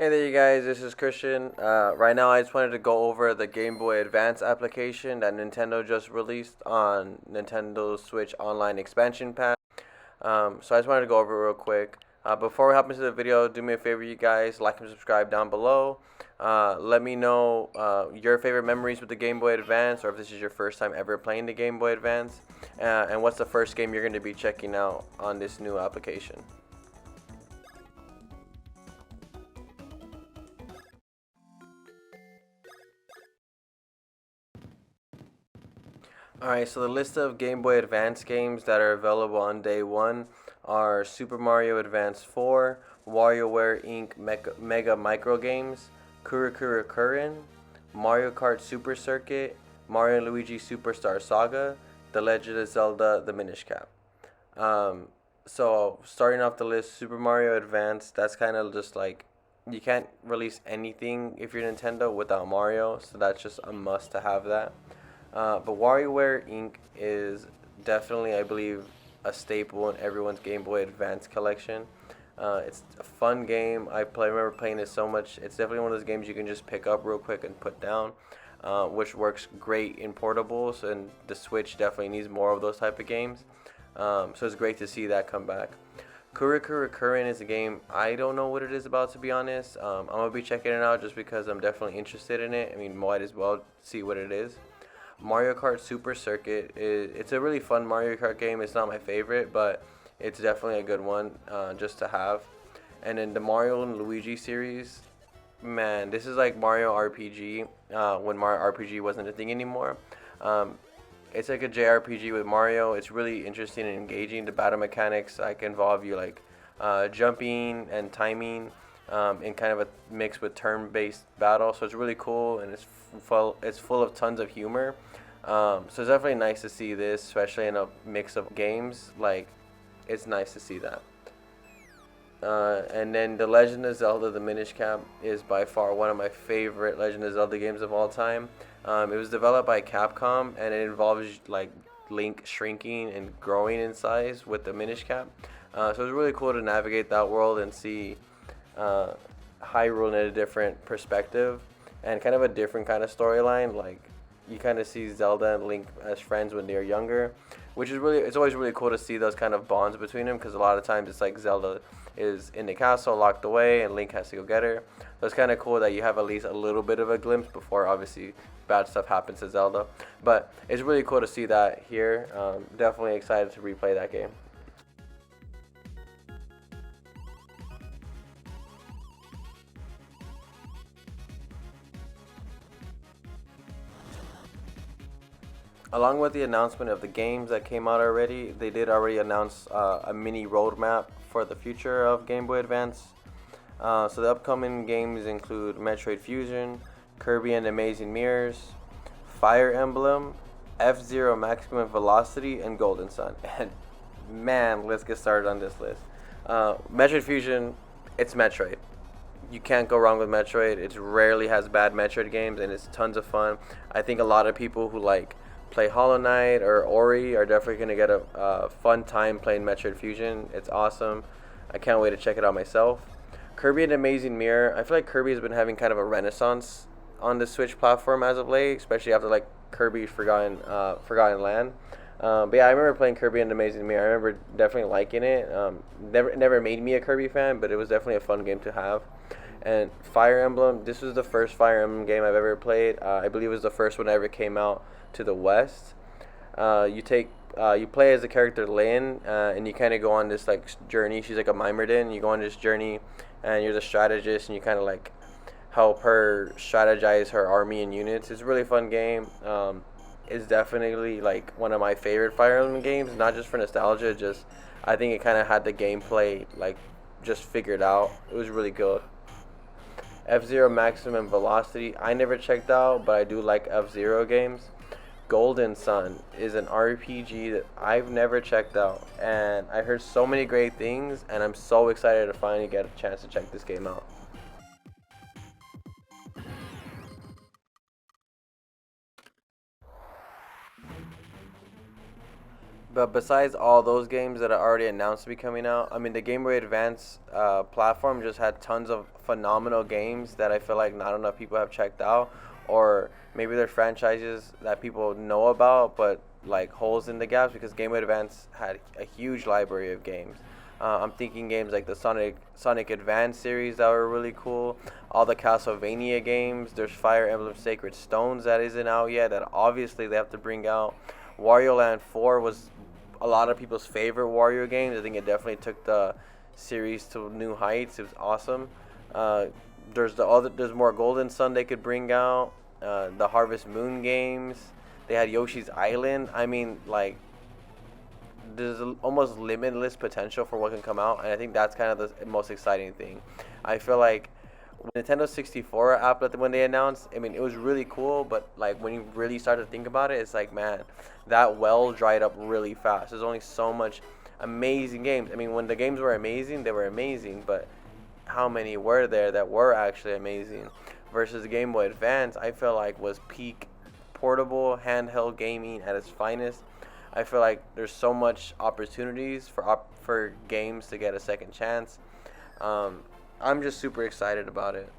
Hey there, you guys. This is Christian. Right now, I just wanted to go over the Game Boy Advance application that Nintendo just released on Nintendo Switch Online Expansion Pack. So I just wanted to go over it real quick. Before we hop into the video, do me a favor, you guys, like and subscribe down below. Let me know your favorite memories with the Game Boy Advance, or if this is your first time ever playing the Game Boy Advance, and what's the first game you're going to be checking out on this new application. Alright, so the list of Game Boy Advance games that are available on day one are Super Mario Advance 4, WarioWare Inc. Mega Micro Games, Kuru Kuru Kurin, Mario Kart Super Circuit, Mario and Luigi Superstar Saga, The Legend of Zelda The Minish Cap. So starting off the list, Super Mario Advance, that's kind of just like you can't release anything if you're Nintendo without Mario, so that's just a must to have that. But WarioWare Inc. is definitely, I believe, a staple in everyone's Game Boy Advance collection. It's a fun game. Remember playing it so much. It's definitely one of those games you can just pick up real quick and put down, which works great in portables. And the Switch definitely needs more of those type of games. So it's great to see that come back. Kuru Kuru Kurin is a game I don't know what it is about, to be honest. I'm gonna be checking it out just because I'm definitely interested in it. I mean, might as well see what it is. Mario Kart Super Circuit it's a really fun Mario Kart game. It's not my favorite, but it's definitely a good one just to have. And then the Mario and Luigi series, man, this is like Mario RPG when Mario RPG wasn't a thing anymore. Um, it's like a JRPG with Mario. It's really interesting and engaging. The battle mechanics like involve you like jumping and timing in kind of a mix with turn-based battle. So it's really cool, and it's full of tons of humor. So it's definitely nice to see this, especially in a mix of games. Like, it's nice to see that. And then The Legend of Zelda: The Minish Cap is by far one of my favorite Legend of Zelda games of all time. It was developed by Capcom, and it involves like Link shrinking and growing in size with the Minish Cap. So it's really cool to navigate that world and see uh, Hyrule in a different perspective and kind of a different kind of storyline. Like, you kind of see Zelda and Link as friends when they're younger, which is it's always really cool to see those kind of bonds between them, because a lot of times it's like Zelda is in the castle locked away and Link has to go get her. So it's kind of cool that you have at least a little bit of a glimpse before obviously bad stuff happens to Zelda. But it's really cool to see that here. Definitely excited to replay that game. Along with the announcement of the games that came out already, they did already announce a mini roadmap for the future of Game Boy Advance. So the upcoming games include Metroid Fusion, Kirby and Amazing Mirrors, Fire Emblem, F-Zero Maximum Velocity, and Golden Sun. And man, let's get started on this list. Metroid Fusion, it's Metroid. You can't go wrong with Metroid. It rarely has bad Metroid games, and it's tons of fun. I think a lot of people who like play Hollow Knight or Ori are definitely gonna get a fun time playing Metroid Fusion. It's awesome. I can't wait to check it out myself. Kirby and Amazing Mirror. I feel like Kirby has been having kind of a renaissance on the Switch platform as of late, especially after like Kirby Forgotten Land. But yeah, I remember playing Kirby and Amazing Mirror. I remember definitely liking it. Never made me a Kirby fan, but it was definitely a fun game to have. And Fire Emblem, this was the first Fire Emblem game I've ever played. I believe it was the first one that ever came out to the West. You play as the character Lynn, and you kind of go on this like journey. She's like a Mimerdin. You go on this journey, and you're the strategist, and you kind of like help her strategize her army and units. It's a really fun game. It's definitely like one of my favorite Fire Emblem games, not just for nostalgia. Just I think it kind of had the gameplay like just figured out. It was really good. F-Zero Maximum Velocity, I never checked out, but I do like F-Zero games. Golden Sun is an RPG that I've never checked out, and I heard so many great things, and I'm so excited to finally get a chance to check this game out. But besides all those games that are already announced to be coming out, I mean, the Game Boy Advance platform just had tons of phenomenal games that I feel like not enough people have checked out, or maybe they're franchises that people know about, but like holes in the gaps because Game Boy Advance had a huge library of games. I'm thinking games like the Sonic Advance series that were really cool. All the Castlevania games. There's Fire Emblem Sacred Stones that isn't out yet. That obviously they have to bring out. Wario Land 4 was a lot of people's favorite Wario games. I think it definitely took the series to new heights. It was awesome. Uh, there's more Golden Sun they could bring out. The Harvest Moon games. They had Yoshi's Island. I mean, like there's almost limitless potential for what can come out, and I think that's kind of the most exciting thing. I feel like Nintendo 64 app when they announced, I mean, it was really cool, but like when you really start to think about it, it's like, man, that well dried up really fast. There's only so much amazing games. I mean, when the games were amazing, they were amazing, but how many were there that were actually amazing? Versus Game Boy Advance, I feel like was peak portable handheld gaming at its finest. I feel like there's so much opportunities for games to get a second chance. Um, I'm just super excited about it.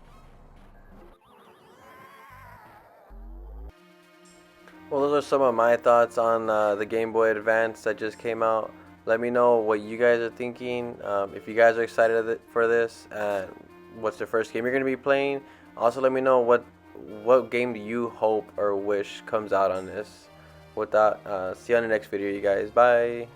Well, those are some of my thoughts on the Game Boy Advance that just came out. Let me know what you guys are thinking. If you guys are excited for this, what's the first game you're gonna be playing? Also, let me know what game do you hope or wish comes out on this. With that, see you on the next video, you guys. Bye.